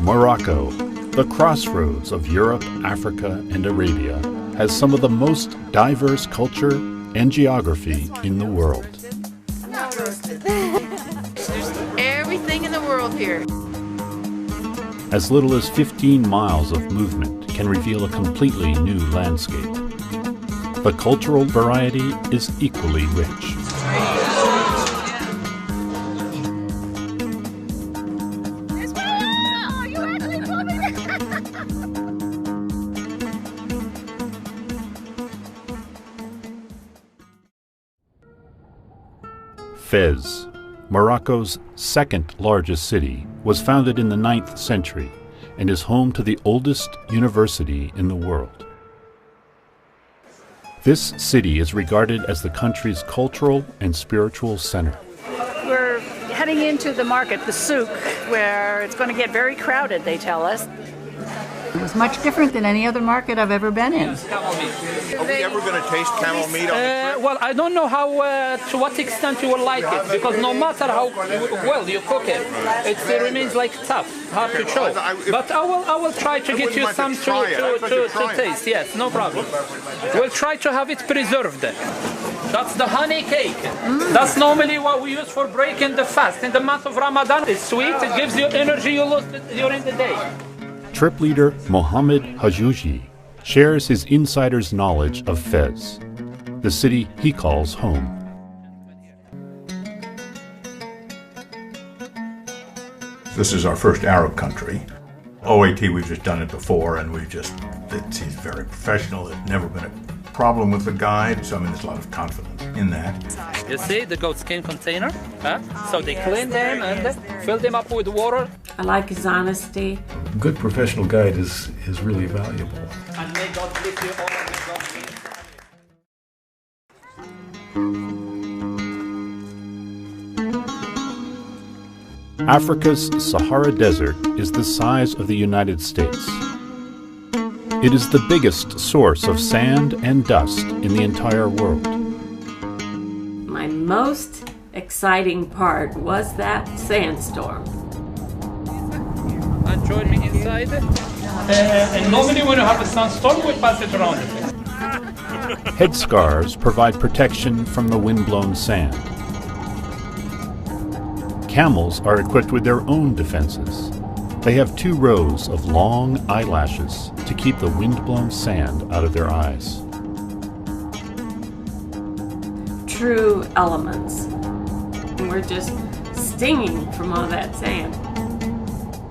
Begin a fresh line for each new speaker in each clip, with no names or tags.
Morocco, the crossroads of Europe, Africa, and Arabia, has some of the most diverse culture and geography in the world.
Everything in the world here.
As little as 15 miles of movement can reveal a completely new landscape. The cultural variety is equally rich. Fez, Morocco's second largest city, was founded in the 9th century and is home to the oldest university in the world. This city is regarded as the country's cultural and spiritual center.
We're heading into the market, the souk, where it's going to get very crowded, they tell us.
It was much different than any other market I've ever been in.
Are we ever going to taste camel meat on the trip?
Well, I don't know how, to what extent you will like it, because no matter how well you cook it, it remains like tough, hard to chew. But I will try to get you some to taste. Yes, no problem. We'll try to have it preserved. That's the honey cake. That's normally what we use for breaking the fast. In the month of Ramadan, it's sweet, it gives you energy you lose during the day.
Trip leader Mohammed Hajouji shares his insider's knowledge of Fez, the city he calls home.
This is our first Arab country. OAT, we've just done it before, and he's very professional. There's never been a problem with the guide, so I mean, there's a lot of confidence in that.
You see the goat skin container? So they clean them and fill them up with water.
I like his honesty.
A good professional guide is really valuable.
And may God bless you all with God's peace.
Africa's Sahara Desert is the size of the United States. It is the biggest source of sand and dust in the entire world.
My most exciting part was that sandstorm.
And join me inside. And normally when you have a sandstorm, we pass it around.
Headscarves provide protection from the wind-blown sand. Camels are equipped with their own defenses. They have 2 rows of long eyelashes to keep the wind-blown sand out of their eyes.
True elements. We're just stinging from all that sand.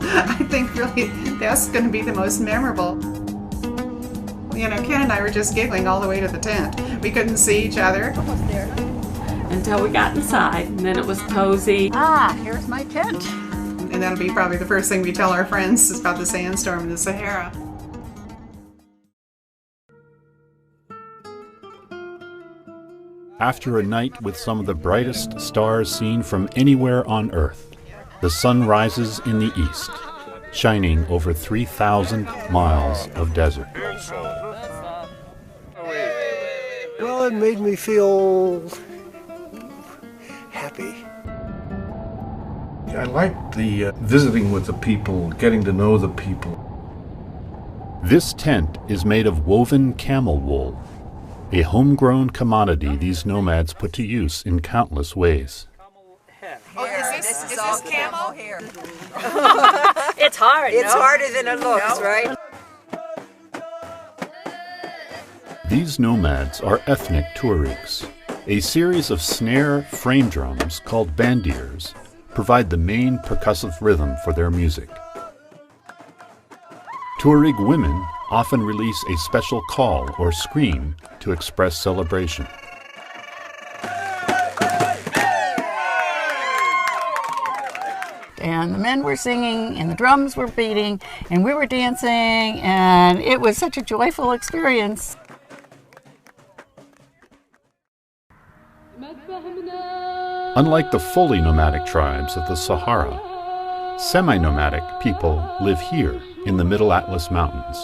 I think really that's going to be the most memorable. You know, Ken and I were just giggling all the way to the tent. We couldn't see each other.
Almost there. Until we got inside, and then it was cozy.
Here's my tent.
And that'll be probably the first thing we tell our friends is about the sandstorm in the Sahara.
After a night with some of the brightest stars seen from anywhere on Earth, the sun rises in the east, shining over 3,000 miles of desert.
Well, it made me feel happy.
I like the visiting with the people, getting to know the people.
This tent is made of woven camel wool, a homegrown commodity these nomads put to use in countless ways.
Oh, is this camel hair?
It's hard,
It's harder than it looks, right?
These nomads are ethnic Tuaregs. A series of snare frame drums called bandiers provide the main percussive rhythm for their music. Tuareg women often release a special call or scream to express celebration.
And the men were singing, and the drums were beating, and we were dancing, and it was such a joyful experience.
Unlike the fully nomadic tribes of the Sahara, semi-nomadic people live here in the Middle Atlas Mountains.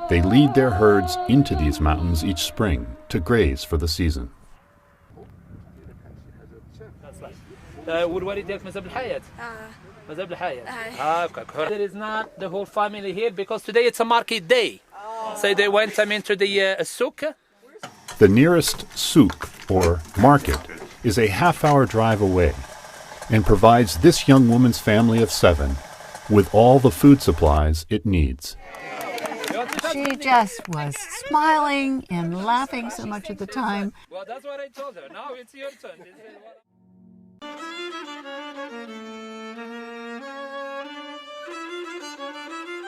They lead their herds into these mountains each spring to graze for the season.
There is not the whole family here because today it's a market day. So they went into the souk.
The nearest souk, or market, is a half-hour drive away and provides this young woman's family of 7 with all the food supplies it needs.
She just was smiling and laughing so much at the time.
Well, that's what I told her. Now it's your turn.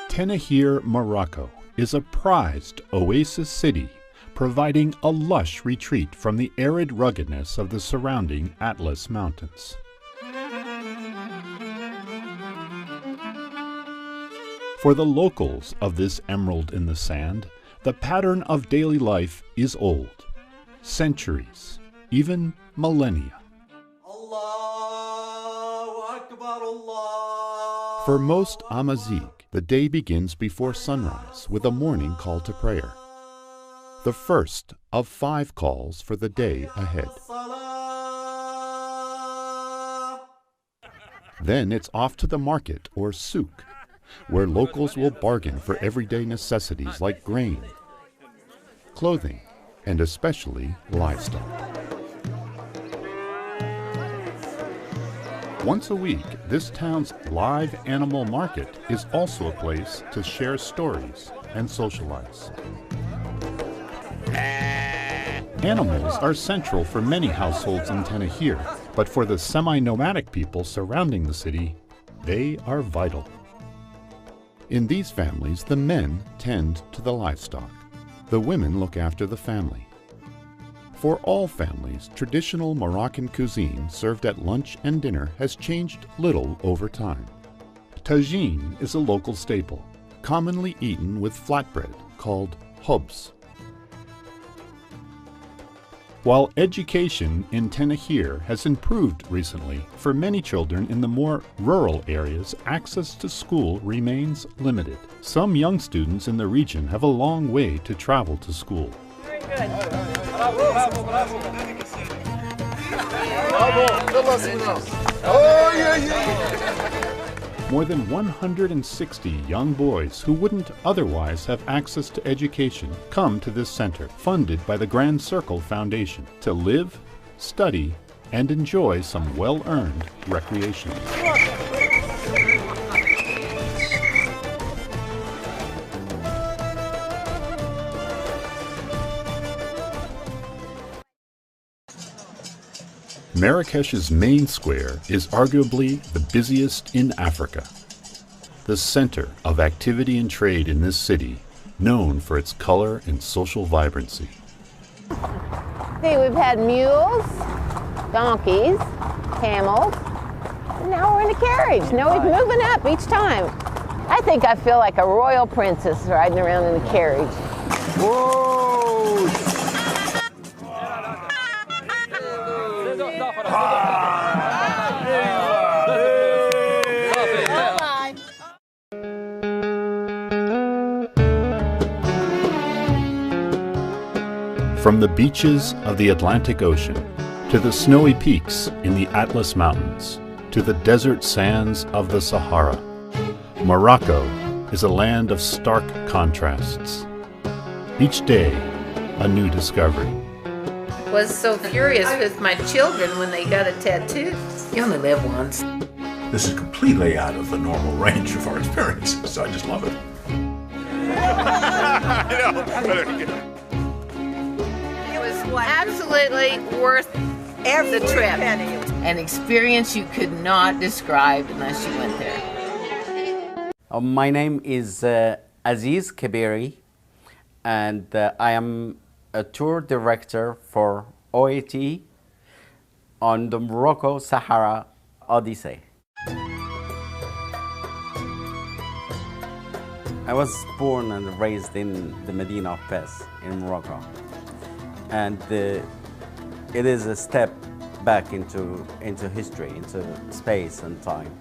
Tenahir, Morocco is a prized oasis city, providing a lush retreat from the arid ruggedness of the surrounding Atlas Mountains. For the locals of this emerald in the sand, the pattern of daily life is old, centuries, even millennia. For most Amazigh, the day begins before sunrise with a morning call to prayer, the first of 5 calls for the day ahead. Then it's off to the market, or souk, where locals will bargain for everyday necessities like grain, clothing, and especially livestock. Once a week, this town's live animal market is also a place to share stories and socialize. Animals are central for many households in Tenahir, but for the semi-nomadic people surrounding the city, they are vital. In these families, the men tend to the livestock. The women look after the family. For all families, traditional Moroccan cuisine served at lunch and dinner has changed little over time. Tagine is a local staple, commonly eaten with flatbread called hobs. While education in Tenahir has improved recently, for many children in the more rural areas, access to school remains limited. Some young students in the region have a long way to travel to school.
Very good.
More than 160 young boys who wouldn't otherwise have access to education come to this center, funded by the Grand Circle Foundation, to live, study, and enjoy some well-earned recreation. Marrakesh's main square is arguably the busiest in Africa, the center of activity and trade in this city, known for its color and social vibrancy.
See, we've had mules, donkeys, camels, and now we're in a carriage. Now we're moving up each time. I think I feel like a royal princess riding around in a carriage. Whoa!
From the beaches of the Atlantic Ocean, to the snowy peaks in the Atlas Mountains, to the desert sands of the Sahara, Morocco is a land of stark contrasts. Each day, a new discovery.
Was so furious with my children when they got a tattoo. You only live once.
This is completely out of the normal range of our experiences, so I just love it.
Absolutely worth every trip. An experience you could not describe unless you went there.
My name is Aziz Kabiri, and I am a tour director for OAT on the Morocco Sahara Odyssey. I was born and raised in the Medina of Fez in Morocco. And it is a step back into history, into space and time.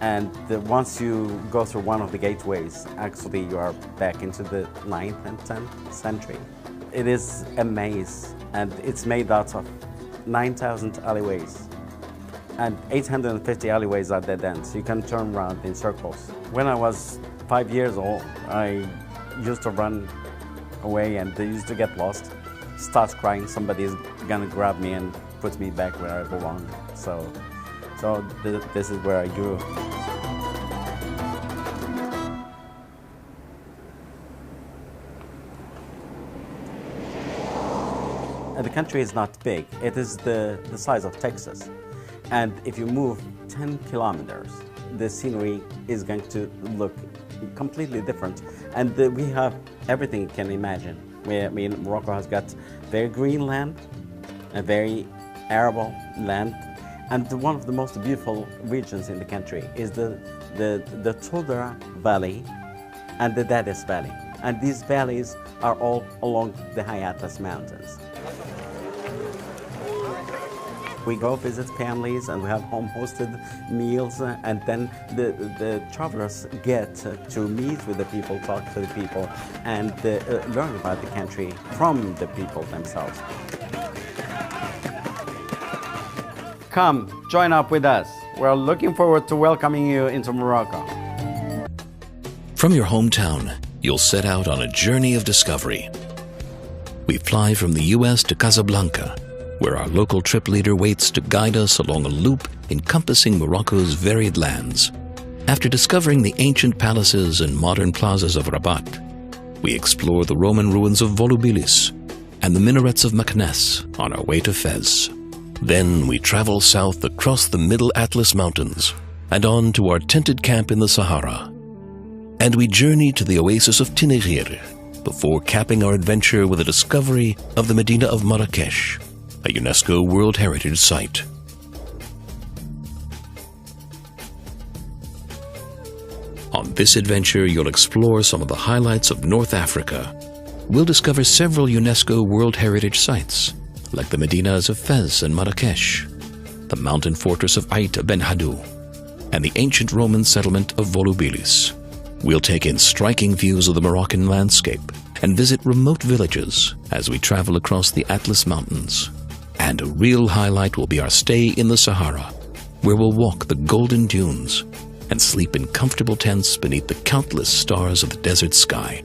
And once you go through one of the gateways, actually you are back into the 9th and 10th century. It is a maze, and it's made out of 9,000 alleyways. And 850 alleyways are dead ends. You can turn around in circles. When I was 5 years old, I used to run away and I used to get lost. Start crying, somebody is gonna grab me and put me back where I belong. So this is where I grew. The country is not big. It is the size of Texas. And if you move 10 kilometers, the scenery is going to look completely different. And we have everything you can imagine. Morocco has got very green land, a very arable land, and one of the most beautiful regions in the country is the Toudra Valley and the Dadis Valley. And these valleys are all along the high Atlas Mountains. We go visit families and we have home-hosted meals, and then the travelers get to meet with the people, talk to the people, and learn about the country from the people themselves. Come, join up with us. We're looking forward to welcoming you into Morocco.
From your hometown, you'll set out on a journey of discovery. We fly from the U.S. to Casablanca, where our local trip leader waits to guide us along a loop encompassing Morocco's varied lands. After discovering the ancient palaces and modern plazas of Rabat, we explore the Roman ruins of Volubilis and the minarets of Meknes on our way to Fez. Then we travel south across the Middle Atlas Mountains and on to our tented camp in the Sahara. And we journey to the oasis of Tinagir before capping our adventure with a discovery of the Medina of Marrakesh, a UNESCO World Heritage Site. On this adventure, you'll explore some of the highlights of North Africa. We'll discover several UNESCO World Heritage Sites, like the Medinas of Fez and Marrakesh, the mountain fortress of Ait Ben Haddou, and the ancient Roman settlement of Volubilis. We'll take in striking views of the Moroccan landscape and visit remote villages as we travel across the Atlas Mountains. And a real highlight will be our stay in the Sahara, where we'll walk the golden dunes and sleep in comfortable tents beneath the countless stars of the desert sky.